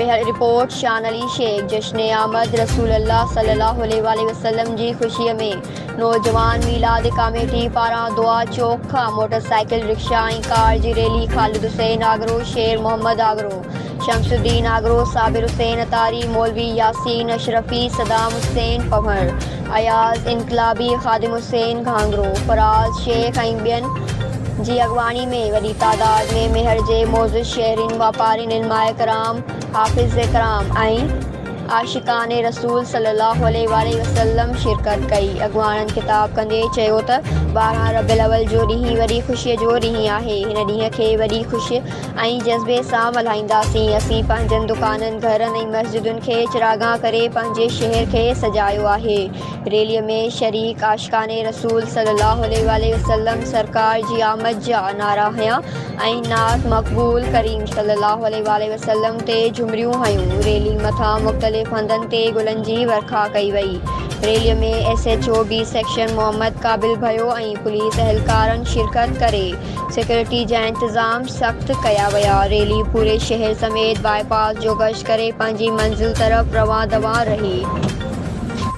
मेहर report शान अली शेख। जश्न आमद रसूलुल्लाह सल्लल्लाहु अलैहि वसल्लम जी ख़ुशीअ में नौजवान मीलाद कमेटी पारां दुआ चौक खां मोटरसाइकिल रिक्शा ऐं कार जी रैली ख़ालिद हुसैन आगरो, शेर मोहम्मद आगरो, शमसुद्दीन आगरो, साबिर हुसैन अतारी, मौलवी यासीन अशरफी, सदाम हुसैन पवहर, अयाज इनकलाबी, खादिम हुसैन घांगरो, फराज शेख ऐं ॿियनि जी अगवानी में वॾी तादाद में मेहर जे मौजूद शहरीन, वापारीन, इल्माए कराम, हाफ़िज़ कराम ऐं आशिकाने रसूल सल्लल्लाहु अलैहि वसल्लम शिरकत कई। अगवाननि ख़िताब कंदे चयो त 12 रबिउल अव्वल जो ॾींहुं वॾी ख़ुशीअ जो ॾींहुं आहे। हिन ॾींहं खे वॾी ख़ुशी ऐं जज़्बे सां मल्हाईंदासीं। असीं पंहिंजनि दुकाननि, घरनि ऐं मस्जिदुनि खे चिरागां करे पंहिंजे शहर खे सजायो आहे। रैलीअ में शरीक आशिकाने रसूल सल्लल्लाहु अलैहि वसल्लम सरकार जी आमद जा नारा हयां ऐं नात मक़बूल करीम सल्लल्लाहु अलैहि वसल्लम ते झुमरियूं हयूं। रैली मथां मुख़्तलिफ़ हंधनि ते गुलनि जी वर्खा कई वई। रैलीअ में SHO B सेक्शन मोहम्मद काबिल भयो ऐं पुलिस अहलकारनि शिरकत करे सिक्योरिटी जा इंतज़ाम सख़्त कया विया। रैली पूरे शहर समेत बाईपास जो गश्त करे पंहिंजी मंज़िल तरफ़ रवां दवां रही।